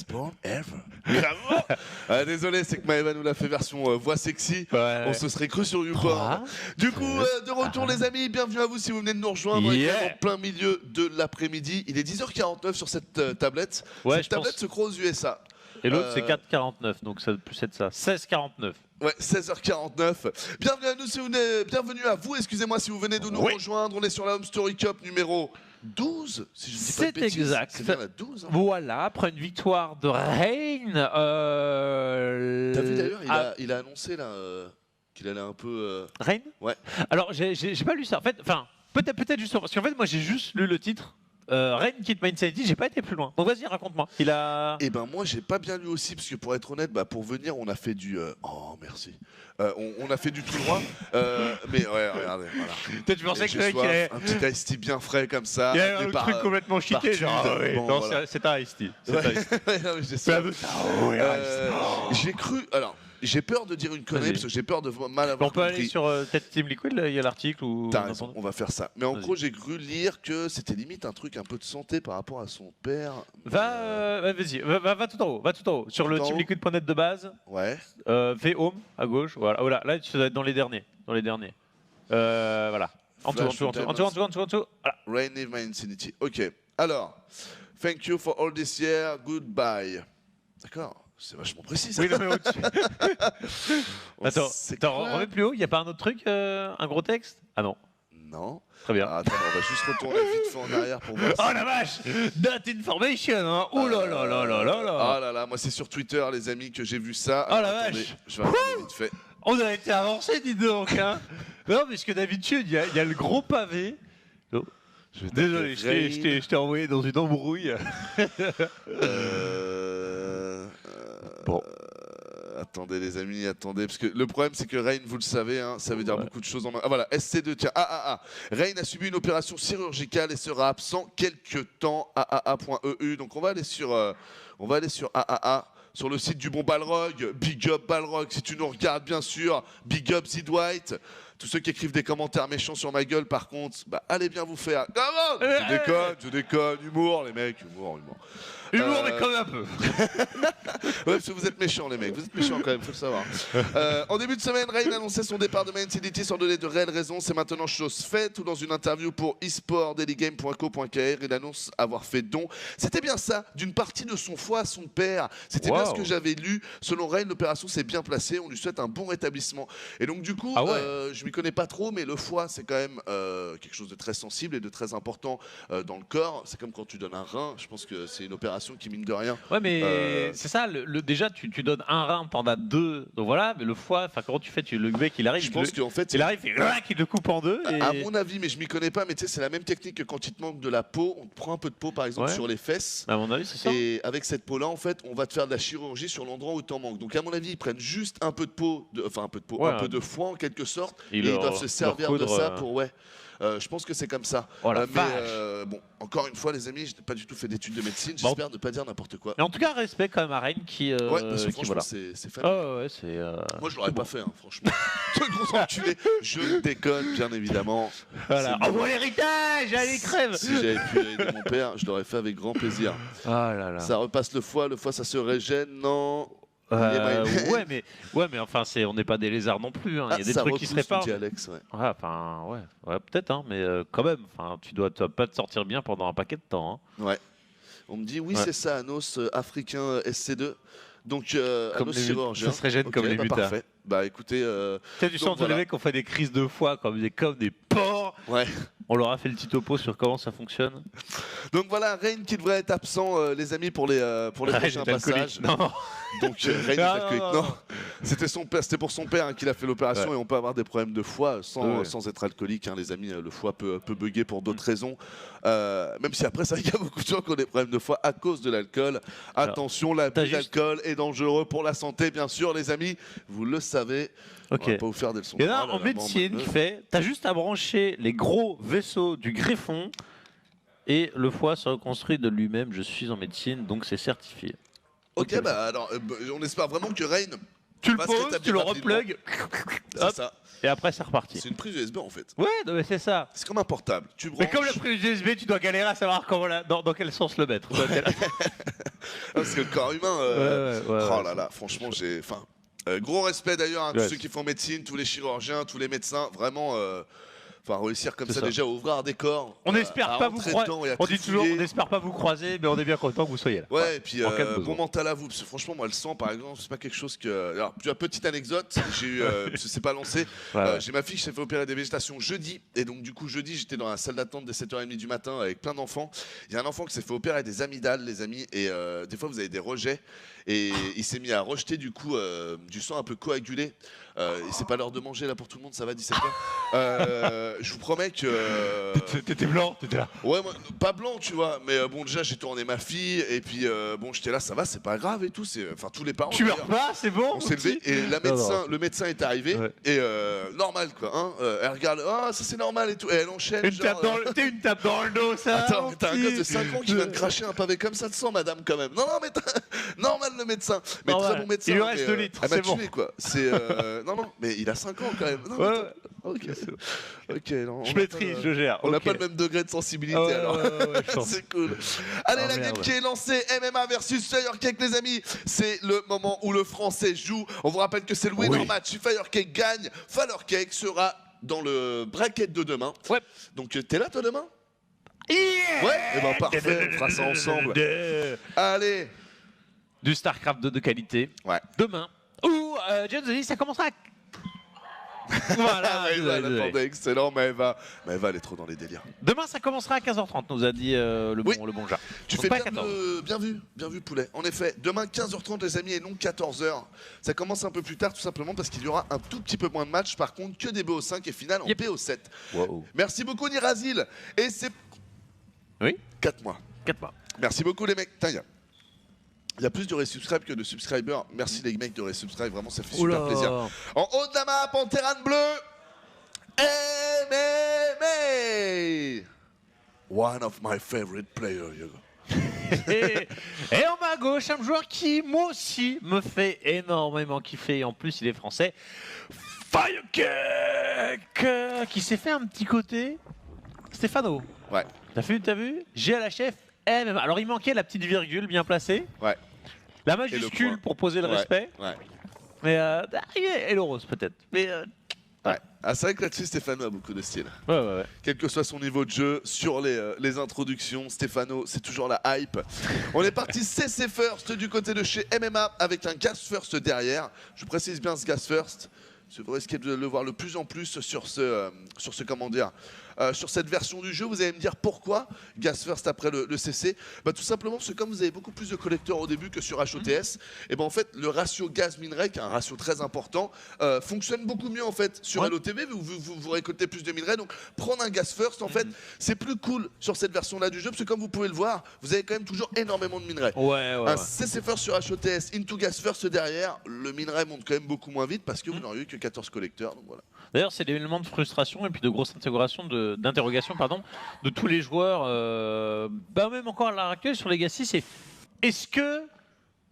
best porn ever. Bravo. Désolé, c'est que Maëva nous l'a fait version voix sexy. Ouais. On se serait cru sur YouPorn. Du coup, de retour les amis, bienvenue à vous si vous venez de nous rejoindre. On est quand même en plein milieu de l'après-midi. Il est 10h49 sur cette tablette. Ouais, cette tablette se croit aux USA. Et l'autre c'est 4,49, donc ça peut plus être ça. 16,49. Ouais, 16h49. Bienvenue à nous si vous venez, bienvenue à vous, excusez-moi si vous venez de nous rejoindre. On est sur la Home Story Cup numéro 12, si je ne dis pas de bêtises. C'est exact. C'est bien la 12. Hein. Voilà, après une victoire de Reign. T'as vu d'ailleurs, il a annoncé là qu'il allait un peu. Reign. Ouais. Alors j'ai pas lu ça. En fait, enfin peut-être justement parce qu'en fait moi j'ai juste lu le titre. Reign quitte Mindsanity, j'ai pas été plus loin. Donc vas-y, raconte-moi. Il a. Eh ben moi j'ai pas bien lu aussi parce que pour être honnête, pour venir on a fait du. Oh merci. On a fait du tout droit. Mais ouais, regardez, voilà. Peut-être tu pensais que le mec il avait un petit iced tea bien frais comme ça. il y a un truc complètement cheaté, genre. Bon, non, voilà. c'est un iced tea. J'ai cru. Alors. J'ai peur de dire une connerie parce que j'ai peur de mal avoir On peut compris. aller sur Team Liquid, là, il y a l'article ou. T'as raison, on va faire ça. Mais en gros, j'ai cru lire que c'était limite un truc un peu de santé par rapport à son père. Vas-y, va tout en haut, va tout en haut. Sur le teamliquid.net de base. Ouais. V home à gauche, voilà. Oh là, tu dois être dans les derniers. Voilà. En dessous. Voilà. Reign of Mindsanity. Ok. Alors, thank you for all this year. Goodbye. D'accord. C'est vachement précis. Ça. Oui, non, mais Attends, remets plus haut. Il n'y a pas un autre truc, un gros texte? Ah non. Non. Très bien. Attends, on va juste retourner vite fait en arrière pour voir. Oh la vache! That information, hein. Oh là là là là là là. Oh là là, moi c'est sur Twitter, les amis, que j'ai vu ça. Oh la vache! Je vais regarder vite fait. On a été avancé, dis donc, hein. Non, parce que d'habitude, il y a le gros pavé. Oh. Désolé, je t'ai envoyé dans une embrouille. Bon. Attendez les amis, attendez, parce que le problème c'est que Reign, vous le savez, hein, ça veut dire beaucoup de choses en main. Ah voilà, SC2, tiens, Reign a subi une opération chirurgicale et sera absent quelques temps, AAA.eu. Donc on va aller sur AAA, sur le site du bon Balrog, Big Up Balrog, si tu nous regardes bien sûr, Big Up Sid White. Tous ceux qui écrivent des commentaires méchants sur ma gueule, par contre, allez bien vous faire. Je déconne, humour les mecs, humour. Humour, mais quand même un peu. Ouais, parce que vous êtes méchants, les mecs. Vous êtes méchants quand même, faut le savoir. En début de semaine, Reign annonçait son départ de Mindsanity sans donner de réelles raisons. C'est maintenant chose faite. Ou dans une interview pour esportdailygame.co.kr, il annonce avoir fait don. C'était bien ça, d'une partie de son foie à son père. C'était bien ce que j'avais lu. Selon Reign, l'opération s'est bien placée. On lui souhaite un bon rétablissement. Et donc, du coup, je m'y connais pas trop, mais le foie, c'est quand même quelque chose de très sensible et de très important dans le corps. C'est comme quand tu donnes un rein. Je pense que c'est une opération qui mine de rien. Ouais, mais c'est ça. Déjà, tu donnes un rein, t'en as deux. Donc voilà, mais le foie, enfin, comment tu fais? Le mec, il arrive. Je pense qu'en fait, il arrive, il le coupe en deux. Et... À mon avis, mais je m'y connais pas, mais tu sais, c'est la même technique que quand il te manque de la peau. On te prend un peu de peau, par exemple, sur les fesses. À mon avis, c'est ça. Et avec cette peau-là, en fait, on va te faire de la chirurgie sur l'endroit où t'en manques. Donc, à mon avis, ils prennent juste un peu de peau, un peu de foie en quelque sorte, et ils doivent se servir de ça pour je pense que c'est comme ça. Oh, mais bon, encore une fois, les amis, je n'ai pas du tout fait d'études de médecine. J'espère ne pas dire n'importe quoi. Mais en tout cas, respect quand même à Reign qui. Parce que franchement, c'est fun. Moi, je l'aurais pas fait, hein, franchement. Te gros enculé. Je déconne, bien évidemment. Voilà. Envoie l'héritage, allez crève. Si j'avais pu aider mon père, je l'aurais fait avec grand plaisir. Ah là là. Ça repasse le foie, ça se régène, non. Ouais, mais enfin, on n'est pas des lézards non plus. Hein. Il y a des trucs qui se réparent. Alex, ouais, peut-être, hein, mais quand même. Enfin, tu dois pas te sortir bien pendant un paquet de temps. Hein. Ouais. On me dit c'est ça, Anos africain SC2. Donc, Anos chirurgien. Ça serait gêne comme les mutas. Parfait. Bah écoutez. Tu sens tous les mecs qui ont fait des crises de foie comme des porcs. Ouais. On leur a fait le petit topo sur comment ça fonctionne. Donc voilà, Reign qui devrait être absent, les amis, pour les prochains passages. Non. Donc Reign est alcoolique. Non. C'était pour son père qu'il a fait l'opération et on peut avoir des problèmes de foie sans être alcoolique, hein, les amis. Le foie peut bugger pour d'autres raisons. Même si après, ça, il y a beaucoup de gens qui ont des problèmes de foie à cause de l'alcool. Attention, l'alcool est dangereux pour la santé, bien sûr, les amis. Vous le savez. On va pas vous faire des leçons. Il y en a en médecine qui fait, t'as juste à brancher les gros vaisseaux du greffon et le foie se reconstruit de lui-même. Je suis en médecine, donc c'est certifié. Ok, alors on espère vraiment que Reign... Tu le poses, tu le replugues. C'est hop, ça. et après c'est reparti. C'est une prise USB en fait. Ouais, non, mais c'est ça. C'est comme un portable. Tu Mais branches. comme la prise USB, tu dois galérer à savoir comment dans quel sens le mettre. Parce que le corps humain. Oh là là, franchement, j'ai. Enfin, gros respect d'ailleurs à tous ceux qui font médecine, tous les chirurgiens, tous les médecins. Vraiment. Enfin, réussir comme ça déjà à ouvrir des corps. On n'espère pas vous croiser. On dit toujours, on n'espère pas vous croiser, mais on est bien content que vous soyez là. Ouais, et puis bon mental à vous. Parce que franchement, moi, le sang, par exemple, c'est pas quelque chose que. Alors, petite anecdote, j'ai eu, parce que c'est pas lancé. J'ai ma fille qui s'est fait opérer des végétations jeudi, et donc du coup jeudi, j'étais dans la salle d'attente dès 7h30 du matin avec plein d'enfants. Il y a un enfant qui s'est fait opérer des amygdales, les amis, et des fois vous avez des rejets, et il s'est mis à rejeter du coup du sang un peu coagulé. Et c'est pas l'heure de manger là pour tout le monde, ça va 17h. Je vous promets que. T'étais blanc, t'étais là. Ouais, moi, pas blanc, tu vois, mais bon, déjà j'ai tourné ma fille, et puis bon, j'étais là, ça va, c'est pas grave et tout. Enfin, tous les parents. Tu meurs pas, c'est bon. On s'est levé, et le médecin est arrivé, et normal quoi, hein. Elle regarde, ah, ça c'est normal et tout, et elle enchaîne. Une tape dans le dos, ça. Attends, t'as un gosse de 5 ans qui vient de cracher un pavé comme ça de sang, madame, quand même. Non, mais normal le médecin. Mais très bon médecin. Il lui reste 2 litres, c'est bon. tué, quoi. C'est. Non, mais il a 5 ans quand même. Non, ok, non, je maîtrise, je gère. On n'a pas le même degré de sensibilité alors. C'est cool. Allez, la game qui est lancée, MMA versus Firecake, les amis. C'est le moment où le français joue. On vous rappelle que c'est le winner match. Si Firecake gagne, Firecake sera dans le bracket de demain. Ouais. Donc t'es là toi demain? Ouais. Et ben parfait, on fera ça ensemble. Allez. Du StarCraft 2 de qualité. Ouais. Demain. Ou James a dit ça commencera à... Voilà, attendez, excellent, mais Eva, elle est trop dans les délires. Demain, ça commencera à 15h30, nous a dit le bon Jar. Tu fais bien vu, poulet. En effet, demain 15h30, les amis, et non 14h. Ça commence un peu plus tard, tout simplement parce qu'il y aura un tout petit peu moins de matchs, par contre, que des BO5 et finale en BO7. Wow. Merci beaucoup, Nirazil. Et c'est. Oui 4 mois. 4 mois. Merci beaucoup, les mecs. Il y a plus de resubscribe que de subscribers. Merci les mecs de resubscribe, vraiment ça fait super plaisir. En haut de la map, en terrain bleu, MMA. One of my favorite players, Hugo. Et en bas à gauche, un joueur qui, moi aussi, me fait énormément kiffer. Et en plus, il est français. Firecake, qui s'est fait un petit côté Stéphano. Ouais. T'as vu GLHF MMA. Alors, il manquait la petite virgule bien placée. Ouais. La majuscule pour poser le respect. Ouais. Mais et le rose peut-être. Mais ouais. Ah, c'est vrai que là-dessus, Stéphano a beaucoup de style. Ouais. Quel que soit son niveau de jeu, sur les introductions, Stéphano, c'est toujours la hype. On est parti CC First du côté de chez MMA avec un Gas First derrière. Je précise bien ce Gas First. Vous risquez de le voir de plus en plus sur comment dire, sur cette version du jeu. Vous allez me dire pourquoi Gas First après le CC. Bah, tout simplement parce que comme vous avez beaucoup plus de collecteurs au début que sur HOTS, et ben en fait le ratio gaz minerai, qui est un ratio très important, fonctionne beaucoup mieux en fait sur LOTV. Vous récoltez plus de minerais, donc prendre un Gas First en fait c'est plus cool sur cette version là du jeu, parce que comme vous pouvez le voir, vous avez quand même toujours énormément de minerais. Un CC First sur HOTS into Gas First derrière, le minerai monte quand même beaucoup moins vite parce que vous n'auriez eu que 14 collecteurs, donc voilà. D'ailleurs, c'est l'élément de frustration et puis de grosse d'interrogation de tous les joueurs, même encore à l'heure actuelle sur Legacy, c'est est-ce que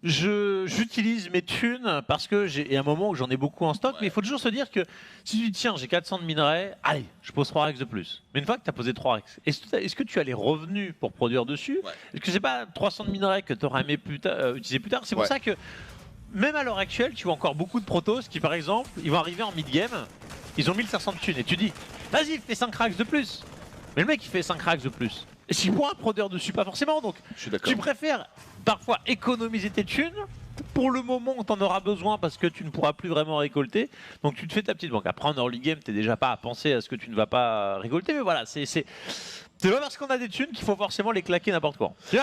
j'utilise mes thunes parce que j'ai un moment où j'en ai beaucoup en stock, mais il faut toujours se dire que si tu dis tiens, j'ai 400 de minerais, allez, je pose 3 rex de plus. Mais une fois que tu as posé 3 rex, est-ce que tu as les revenus pour produire dessus? Est-ce que c'est pas 300 de minerais que tu auras aimé utiliser plus tard? C'est pour ça que même à l'heure actuelle, tu vois encore beaucoup de protos qui, par exemple, ils vont arriver en mid-game, ils ont 1500 de thunes, et tu dis, vas-y, fais 5 racks de plus. Mais le mec, il fait 5 racks de plus. Et s'il voit un prodeur dessus, pas forcément, donc tu préfères parfois économiser tes thunes pour le moment où tu en auras besoin parce que tu ne pourras plus vraiment récolter. Donc tu te fais ta petite banque. Après, en early game, tu n'es déjà pas à penser à ce que tu ne vas pas récolter, mais voilà, c'est pas parce qu'on a des thunes qu'il faut forcément les claquer n'importe quoi. C'est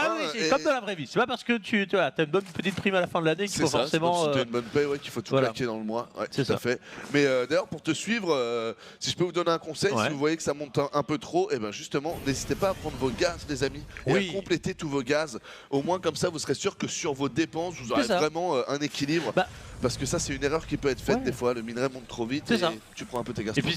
comme dans la vraie vie. C'est pas parce que tu as une bonne petite prime à la fin de l'année qu'il faut forcément. C'est une bonne paye, qu'il faut tout claquer dans le mois. Ouais, tout à fait. Mais d'ailleurs, pour te suivre, si je peux vous donner un conseil, si vous voyez que ça monte un peu trop, et ben justement, n'hésitez pas à prendre vos gaz, les amis, et à compléter tous vos gaz. Au moins, comme ça, vous serez sûr que sur vos dépenses, vous aurez vraiment un équilibre. Parce que ça, c'est une erreur qui peut être faite des fois. Le minerai monte trop vite et tu prends un peu tes gaz. Et puis,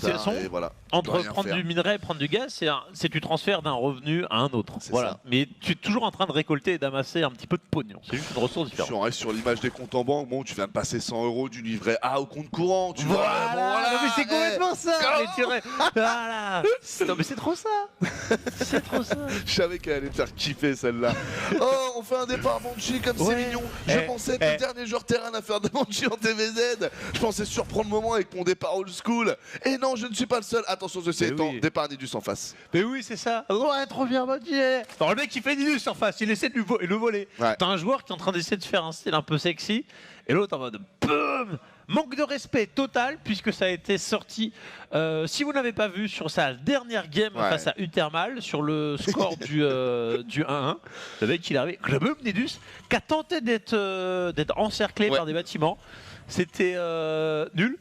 voilà, entre prendre du minerai et prendre du gaz, c'est tu transfères d'un revenu à un autre. Voilà. Mais tu es toujours en train de récolter et d'amasser un petit peu de pognon. C'est juste une ressource différente. Si on reste sur l'image des comptes en banque, bon, tu viens de passer 100 € du livret A au compte courant. Tu vois, mais c'est complètement ça. Mais voilà. Non, mais c'est trop ça. C'est trop ça. Je savais qu'elle allait te faire kiffer celle-là. Oh, on fait un départ Banshee comme c'est mignon. Je pensais être le dernier joueur terrain à faire des Banshee en TVZ. Je pensais surprendre le moment avec mon départ old school. Et non, je ne suis pas le seul. Attention, ceci étant, départ Nidus en face. Mais oui, c'est ça. Ouais, trop bien, Banshee. Non, le mec il fait Nidus en face, il essaie de le voler. Ouais. T'as un joueur qui est en train d'essayer de faire un style un peu sexy. Et l'autre en mode BOUM. Manque de respect total puisque ça a été sorti, si vous n'avez pas vu, sur sa dernière game face à Uthermal, sur le score du 1-1. Le mec il est arrivé, le même Nidus, qui a tenté d'être encerclé par des bâtiments. C'était nul,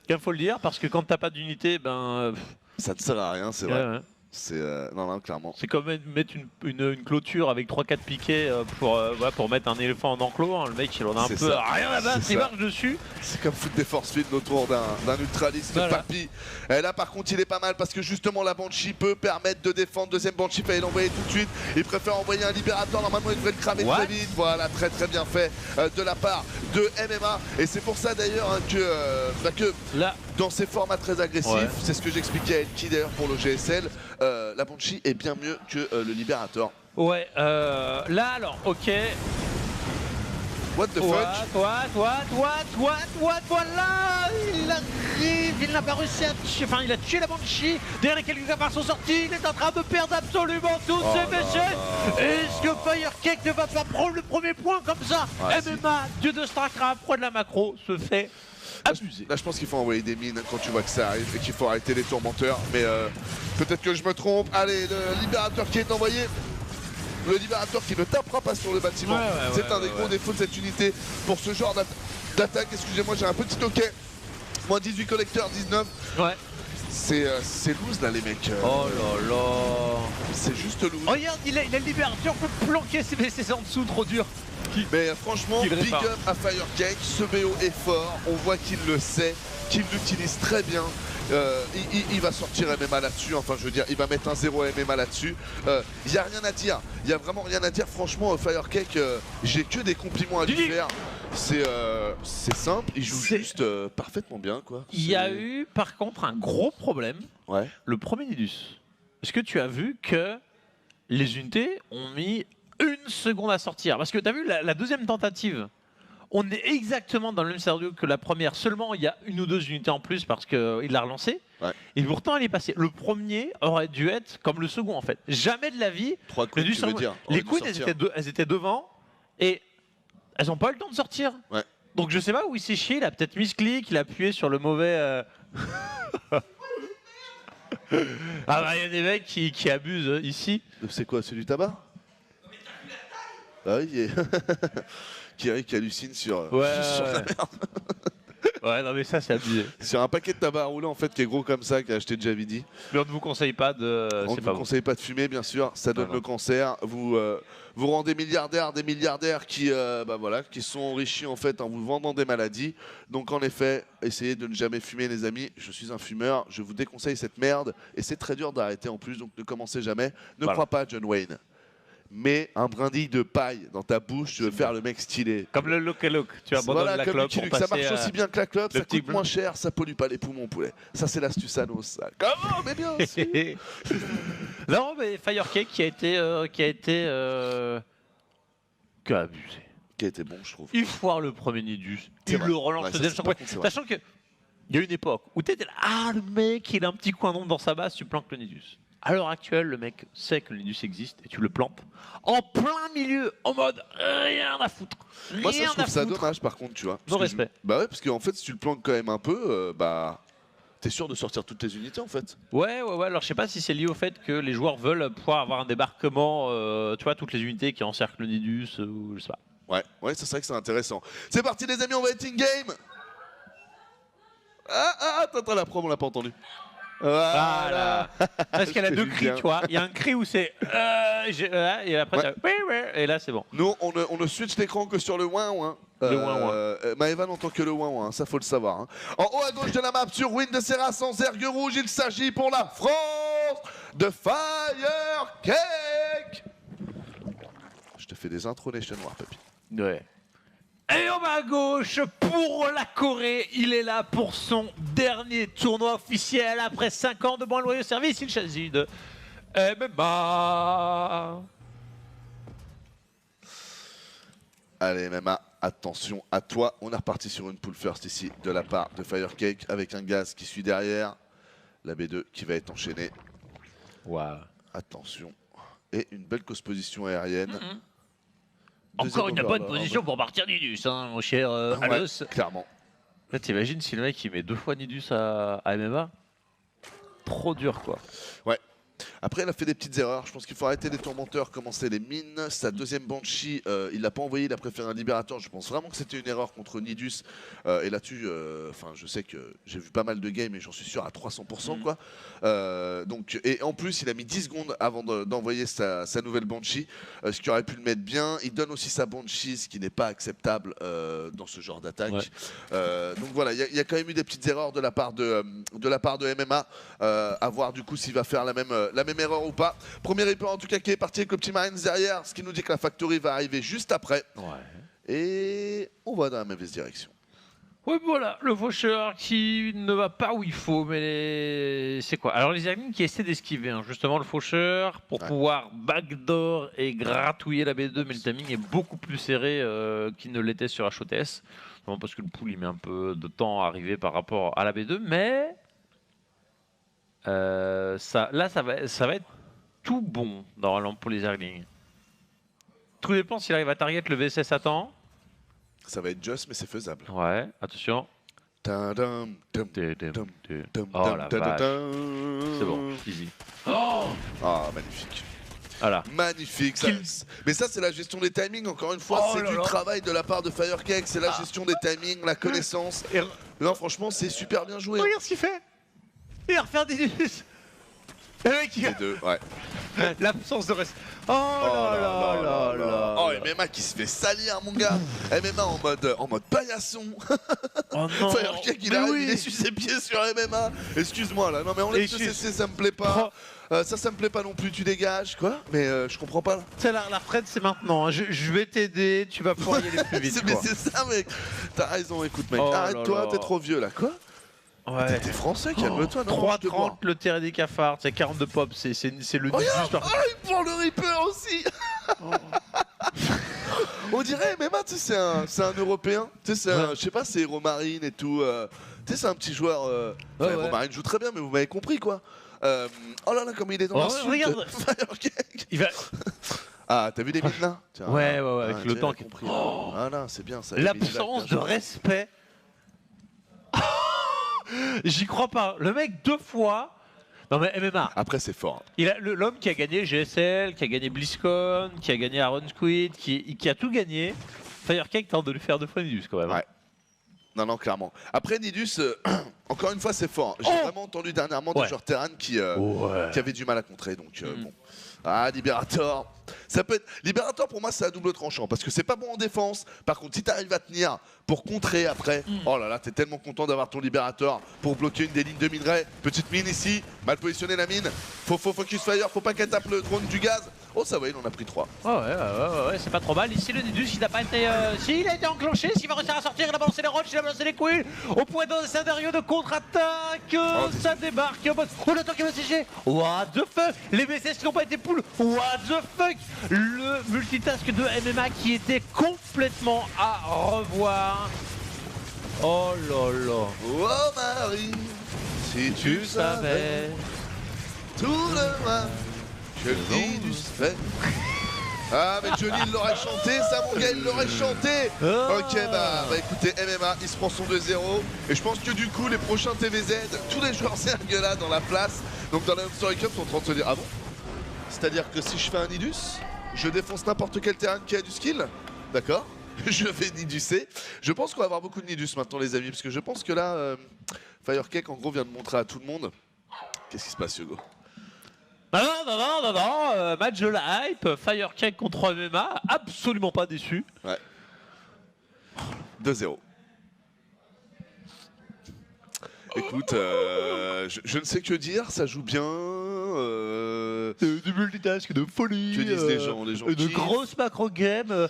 il faut le dire, parce que quand t'as pas d'unité, ben... ça ne sert à rien, c'est vrai. C'est non, clairement. C'est comme mettre une clôture avec 3-4 piquets pour mettre un éléphant en enclos. Hein. Le mec il en a un peu rien à battre, il marche dessus. C'est comme foutre des force fields autour d'un ultraliste papy. Et là par contre il est pas mal parce que justement la Banshee peut permettre de défendre. Deuxième Banshee, fallait l'envoyer tout de suite. Il préfère envoyer un libérateur, normalement il devrait le cramer très vite. Voilà, très bien fait de la part de MMA. Et c'est pour ça d'ailleurs hein, que là, dans ces formats très agressifs, c'est ce que j'expliquais à Elki d'ailleurs pour le GSL, la Banshee est bien mieux que le Libérateur. Ouais, là alors, ok. What the fuck? Voilà, il arrive, il n'a pas réussi à tuer, enfin il a tué la Banshee. Derrière quelques camarades sont sortis, il est en train de perdre absolument toutes ses méchettes. Est-ce que Firecake ne va pas prendre le premier point comme ça? MMA, dieu de Starcraft, roi de la macro, se fait abuser. Là je pense qu'il faut envoyer des mines quand tu vois que ça arrive et qu'il faut arrêter les tourmenteurs. Mais peut-être que je me trompe. Allez, le libérateur qui est envoyé. Le libérateur qui ne tapera pas sur le bâtiment. C'est un des gros défauts de cette unité pour ce genre d'attaque. Excusez-moi, j'ai un petit hockey. Moins 18 collecteurs, 19. Ouais. C'est loose là les mecs. Oh là là. C'est juste loose. Regarde, il a le libérateur peut planquer ses en dessous, trop dur. Mais franchement, big up à Firecake, ce BO est fort, on voit qu'il le sait, qu'il l'utilise très bien. Il va sortir MMA là-dessus, enfin je veux dire, il va mettre un 0 MMA là-dessus. Il n'y a rien à dire, il n'y a vraiment rien à dire. Franchement, Firecake, j'ai que des compliments à lui faire. C'est simple, il joue juste parfaitement bien, quoi. Il y a eu par contre un gros problème, le premier Nidus. Est-ce que tu as vu que les unités ont mis 1 seconde à sortir? Parce que tu as vu la deuxième tentative, on est exactement dans le même scénario que la première, seulement il y a 1 ou 2 unités en plus parce qu'il l'a relancé. Et pourtant elle est passée. Le premier aurait dû être comme le second en fait. Jamais de la vie. 3 coups, tu veux dire. Les coups elles étaient devant et elles n'ont pas eu le temps de sortir. Donc je sais pas où il s'est chié, il a peut-être mis ce clic, il a appuyé sur le mauvais... Ah bah il y a des mecs qui abusent ici. C'est quoi, c'est du tabac? Ah oui, qui hallucine sur la merde. Ouais, non mais ça c'est abusé. Sur un paquet de tabac à rouler en fait qui est gros comme ça, qui a acheté Javidi. Mais on ne vous conseille pas de... On ne vous conseille pas de fumer bien sûr, ça donne le cancer. Vous rendez milliardaires, des milliardaires qui sont enrichis en fait en vous vendant des maladies. Donc en effet, essayez de ne jamais fumer les amis. Je suis un fumeur, je vous déconseille cette merde. Et c'est très dur d'arrêter en plus, donc ne commencez jamais. Ne crois pas John Wayne. Mets un brindille de paille dans ta bouche, tu veux faire le mec stylé. Comme le look, tu abandonnes la clope pour passer. Ça marche aussi bien que la clope, ça coûte moins cher, ça pollue pas les poumons, poulet. Ça c'est l'astuce Anos, ça. Comment? Mais bien sûr. Non, mais Firecake qui a été abusé. Qui a été bon, je trouve. Il foire le premier Nidus, il le relance, sachant que il y a une époque où tu étais là, ah le mec il a un petit coin d'ombre dans sa base, tu planques le Nidus. À l'heure actuelle, le mec sait que le Nidus existe et tu le plantes en plein milieu, en mode rien à foutre. Moi, ça, je trouve ça dommage par contre, tu vois. Non respect. Bah ouais, parce qu'en fait, si tu le planques quand même un peu, t'es sûr de sortir toutes tes unités en fait. Ouais. Alors je sais pas si c'est lié au fait que les joueurs veulent pouvoir avoir un débarquement, tu vois, toutes les unités qui encerclent le Nidus, ou je sais pas. Ouais, c'est vrai que c'est intéressant. C'est parti les amis, on va être in game. Attends, la promo, on l'a pas entendu. Voilà. Parce qu'elle a 2 cris, tu vois. Il y a un cri où c'est et après et là c'est bon. Nous on ne switch l'écran que sur le ouin. Maëva n'entend que le ouin, ça faut le savoir. Hein. En haut à gauche de la map sur Win de Serra sans ergue rouge, il s'agit pour la France de Firecake. Je te fais des intros Nation War, papy. Ouais. Et en bas à gauche, pour la Corée, il est là pour son dernier tournoi officiel après 5 ans de bon et loyal service. Il s'agit de MMA. Allez MMA, attention à toi. On est reparti sur une pool first ici de la part de Firecake avec un gaz qui suit derrière. La B2 qui va être enchaînée. Waouh. Attention. Et une belle position aérienne. Encore une bonne position pour partir Nidus, hein, mon cher Alos. Clairement. Là, t'imagines si le mec il met 2 fois Nidus à MMA? Trop dur, quoi. Ouais. Après, il a fait des petites erreurs. Je pense qu'il faut arrêter les tourmenteurs, commencer les mines. Sa deuxième Banshee, il l'a pas envoyé, il a préféré un Libérateur. Je pense vraiment que c'était une erreur contre Nidus. Et là-dessus, je sais que j'ai vu pas mal de games et j'en suis sûr à 300%. Quoi. Et en plus, il a mis 10 secondes avant d'envoyer sa nouvelle Banshee, ce qui aurait pu le mettre bien. Il donne aussi sa Banshee, ce qui n'est pas acceptable dans ce genre d'attaque. Ouais. Donc voilà, il y a quand même eu des petites erreurs de la part de MMA. À voir du coup s'il va faire la même erreur ou pas. Premier Reaper en tout cas qui est parti avec le petit Marines derrière, ce qui nous dit que la Factory va arriver juste après. Ouais. Et on va dans la mauvaise direction. Oui, voilà, le faucheur qui ne va pas où il faut, mais c'est quoi? Alors les admins qui essaient d'esquiver, hein, justement le faucheur, pour pouvoir backdoor et gratouiller la B2, mais le timing est beaucoup plus serré qu'il ne l'était sur HOTS. Parce que le pool il met un peu de temps à arriver par rapport à la B2, mais ça va être tout bon normalement pour les Zerglings. Tout dépend s'il arrive à target le VSS à temps. Ça va être just, mais c'est faisable. Ouais, attention. Oh la vache. C'est bon, easy. Oh, magnifique. Voilà. Magnifique. Ça. Mais ça, c'est la gestion des timings. Encore une fois, c'est du travail de la part de Firecake. C'est la gestion des timings, la connaissance. Non, franchement, c'est super bien joué. Regarde ce qu'il fait. Il va refaire des le mec, il a... ouais. L'absence de reste. Oh là là. Oh, MMA qui se fait salir, mon gars. MMA en mode paillasson. Oh non. Firecake, il arrive, il essuie ses pieds sur MMA. Excuse-moi là. Non, mais on laisse le CC, ça me plaît pas. Ça me plaît pas non plus, tu dégages, quoi. Mais je comprends pas là. C'est la retraite, c'est maintenant. Hein. Je vais t'aider, tu vas pouvoir y aller plus vite. Mais c'est ça, mec. T'as raison, écoute, mec. Arrête-toi, t'es trop vieux là, quoi. Ouais. T'es français, calme-toi, non? 3,30 le terrain des cafards, c'est 42 pop, c'est le il prend le Reaper aussi. On dirait MMA, tu sais, c'est un Européen. Tu sais, je sais pas, c'est Romarine et tout. Tu sais, c'est un petit joueur. Romarine joue très bien, mais vous m'avez compris, quoi. Oh là là, comme il est dans l'insulte. Regarde. Il va... Ah, t'as vu les mines là? Ouais, avec le temps. Ah là, c'est bien ça. L'absence de respect. J'y crois pas. Le mec 2 fois. Non mais MMA. Après c'est fort. Il a l'homme qui a gagné GSL, qui a gagné BlizzCon, qui a gagné Iron Squid, qui a tout gagné. Firecake tente de lui faire 2 fois Nidus quand même. Ouais. Non, clairement. Après Nidus, encore une fois c'est fort. J'ai vraiment entendu dernièrement des joueurs Terran qui avaient du mal à contrer. Donc bon. Ah, Libérateur. Ça peut être... Libérateur pour moi c'est à double tranchant parce que c'est pas bon en défense. Par contre si t'arrives à tenir pour contrer après, oh là là, t'es tellement content d'avoir ton Libérateur pour bloquer une des lignes de minerai. Petite mine ici, mal positionnée la mine. Faut focus fire, faut pas qu'elle tape le drone du gaz. Oh ça va, il en a pris 3. Ouais, c'est pas trop mal. Ici le Nidus il n'a pas été... S'il a été enclenché, s'il va réussir à sortir, il a balancé les roches, il a balancé les quills. Au point d'un scénario de contre-attaque, ça débarque. Oh le temps qui va sécher. What the fuck. Les BCS qui n'ont pas été pull. What the fuck. Le multitask de MMA qui était complètement à revoir. Oh là là. Oh Marie, si tu savais tout le mal que Nidus fait. Ah mais Johnny il l'aurait chanté ça mon gars, il l'aurait chanté. Ok bah écoutez MMA il se prend son 2-0 et je pense que du coup les prochains TVZ, tous les joueurs Zerg là dans la place, donc dans la Story Cup sont en train de se dire ah bon. C'est-à-dire que si je fais un Nidus, je défonce n'importe quel terrain qui a du skill. D'accord. Je vais Nidusser. Je pense qu'on va avoir beaucoup de Nidus maintenant les amis. Parce que je pense que là, Firecake en gros vient de montrer à tout le monde. Qu'est-ce qui se passe Hugo? Non, match de la hype, Firecake contre MMA, absolument pas déçu. Ouais. 2-0. Écoute, je ne sais que dire, ça joue bien. Du multitask de folie. Que disent les gens de grosses macro games.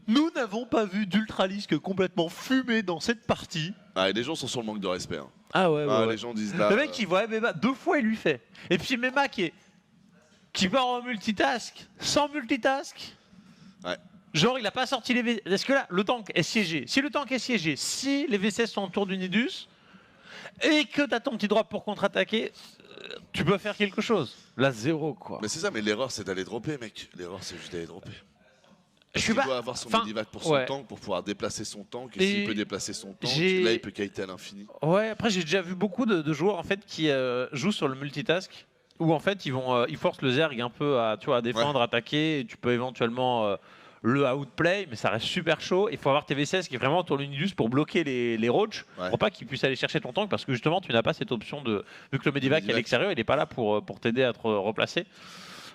Nous n'avons pas vu d'Ultralisk complètement fumé dans cette partie. Ah, et les gens sont sur le manque de respect. Hein. Ah ouais, Les gens disent là. Le mec qui voit Mema 2 fois, il lui fait. Et puis Mema qui part en multitask, sans multitask. Ouais. Genre, il a pas sorti les VCS. Est-ce que là, le tank est siégé? Si le tank est siégé, si les VCS sont autour du Nidus, et que t'as ton petit drop pour contre-attaquer, tu peux faire quelque chose. Là, 0, quoi. Mais c'est ça, mais l'erreur, c'est d'aller dropper, mec. L'erreur, c'est juste d'aller dropper. Je suis Il doit avoir son medivac pour son tank, pour pouvoir déplacer son tank. Et s'il peut déplacer son tank, là, il peut kiter à l'infini. Ouais, après, j'ai déjà vu beaucoup de joueurs en fait, qui jouent sur le multitask, où en fait, ils forcent le Zerg un peu à défendre, attaquer, et tu peux éventuellement le outplay, mais ça reste super chaud. Il faut avoir tes V16 qui est vraiment autour du Nidus pour bloquer les roaches, pour pas qu'ils puissent aller chercher ton tank, parce que justement, tu n'as pas cette option de... Vu que le medivac est à l'extérieur, il n'est pas là pour t'aider à te replacer.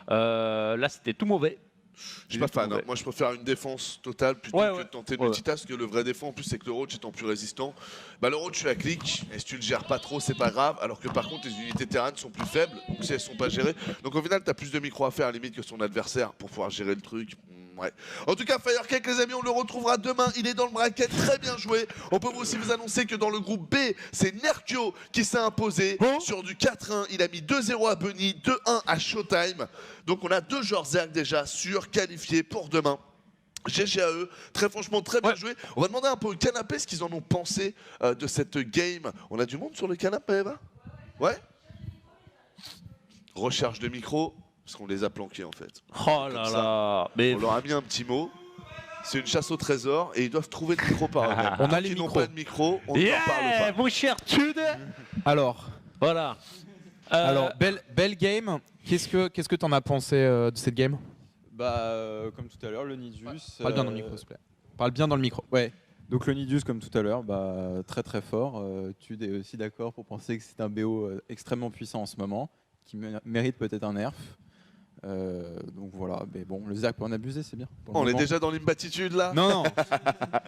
Là, c'était tout mauvais. Je suis pas fan, hein. Moi je préfère une défense totale plutôt que de tenter le multitask, que le vrai défaut en plus c'est que le roach étant plus résistant, le roach tu la cliques et si tu le gères pas trop c'est pas grave, alors que par contre les unités terrain sont plus faibles, donc si elles sont pas gérées, donc au final t'as plus de micro à faire à la limite que son adversaire pour pouvoir gérer le truc. Ouais. En tout cas, Firecake, les amis, on le retrouvera demain. Il est dans le bracket, très bien joué. On peut aussi vous annoncer que dans le groupe B, c'est Nerkio qui s'est imposé sur du 4-1. Il a mis 2-0 à Bunny, 2-1 à Showtime. Donc on a 2 joueurs Zerg déjà sûrs, qualifiés pour demain. GG à eux, très franchement très bien joué. On va demander un peu au canapé ce qu'ils en ont pensé de cette game. On a du monde sur le canapé, Eva? Ouais. Recherche de micro. Parce qu'on les a planqués en fait. Oh là là. Mais on leur a mis un petit mot. C'est une chasse au trésor et ils doivent trouver le micro par eux-mêmes. On a les micros. Ils n'ont micros. pas de micro, on ne leur parle pas. Mon cher Tude. Alors, voilà. Alors belle game. Qu'est-ce que t'en as pensé de cette game? Comme tout à l'heure, le Nidus. Parle bien dans le micro, s'il te plaît. Parle bien dans le micro. Ouais. Donc le Nidus, comme tout à l'heure, très très fort. Tude est aussi d'accord pour penser que c'est un BO extrêmement puissant en ce moment, qui mérite peut-être un nerf. Donc voilà, mais bon, le Zerg peut en abuser, c'est bien. On est déjà dans l'imbatitude là? Non,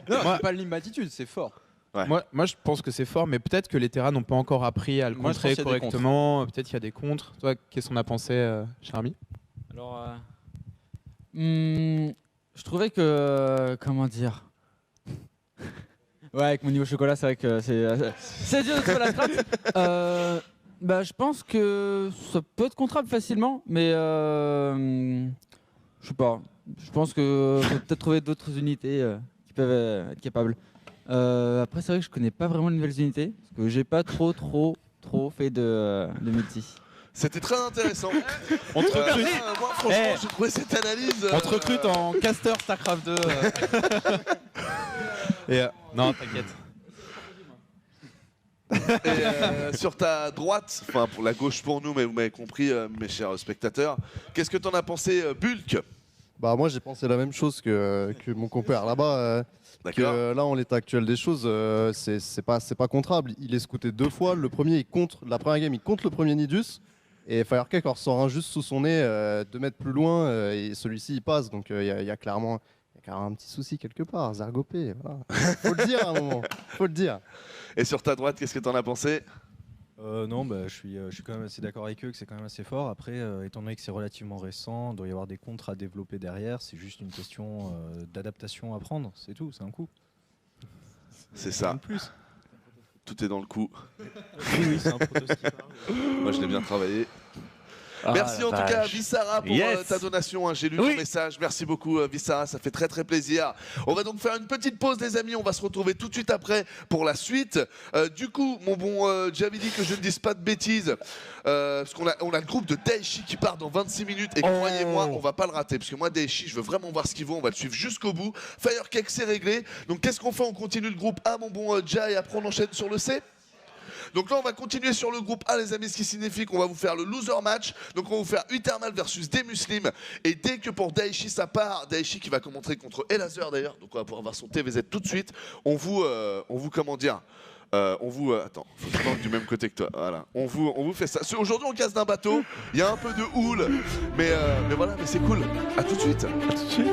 c'est pas l'imbatitude, c'est fort. Ouais. Moi, je pense que c'est fort, mais peut-être que les terrains n'ont pas encore appris à le contrer correctement. Peut-être qu'il y a des contres. Toi, qu'est-ce qu'on a pensé, Charmy? Alors, je trouvais que... comment dire? Ouais, avec mon niveau chocolat, c'est vrai que c'est dur de trouver la strat. Je pense que ça peut être contrable facilement, mais je sais pas. Je pense que faut peut-être trouver d'autres unités qui peuvent être capables. Après, c'est vrai que je connais pas vraiment les nouvelles unités, parce que j'ai pas trop fait de multi. C'était très intéressant. On te recrute. Moi, franchement, j'ai trouvé cette analyse. On te recrute en caster StarCraft 2. Non, t'inquiète. Et sur ta droite, enfin pour la gauche pour nous, mais vous m'avez compris, mes chers spectateurs, qu'est-ce que t'en as pensé, Bulk? Moi j'ai pensé la même chose que mon compère là-bas. Que là en l'état actuel des choses, c'est pas contrable. Il est scouté 2 fois. Le premier, la première game, il compte le premier Nidus. Et Firecake en ressort un juste sous son nez, 2 mètres plus loin, et celui-ci il passe. Donc il y a clairement un petit souci quelque part, Zergopé. Voilà. Faut le dire à un moment. Faut le dire. Et sur ta droite, qu'est-ce que t'en as pensé? Non, je suis quand même assez d'accord avec eux que c'est quand même assez fort. Après, étant donné que c'est relativement récent, il doit y avoir des contres à développer derrière. C'est juste une question d'adaptation à prendre, c'est tout, c'est un coup. C'est ça. Plus. Tout est dans le coup. Oui, c'est un prototype. Moi, je l'ai bien travaillé. Merci en tout cas à Vissara pour ta donation, j'ai lu ton message, merci beaucoup Vissara, ça fait très très plaisir. On va donc faire une petite pause les amis, on va se retrouver tout de suite après pour la suite. Du coup mon bon Javidi, que je ne dise pas de bêtises, parce qu'on a le groupe de Daichi qui part dans 26 minutes et croyez-moi on va pas le rater, parce que moi Daichi je veux vraiment voir ce qu'il vaut, on va le suivre jusqu'au bout. Firecake c'est réglé, donc qu'est-ce qu'on fait? On continue le groupe A mon bon Jai et après on enchaîne sur le C. Donc là on va continuer sur le groupe A les amis, ce qui signifie qu'on va vous faire le loser match. Donc on va vous faire Uthermal versus des Muslims. Et dès que pour Daichi ça part, Daichi qui va commenter contre Elazer d'ailleurs, donc on va pouvoir voir son TVZ tout de suite. On vous comment dire, attends, faut que je parle du même côté que toi. Voilà, on vous fait ça. Aujourd'hui on casse d'un bateau, il y a un peu de houle, mais voilà, mais c'est cool. À tout de suite. À tout de suite.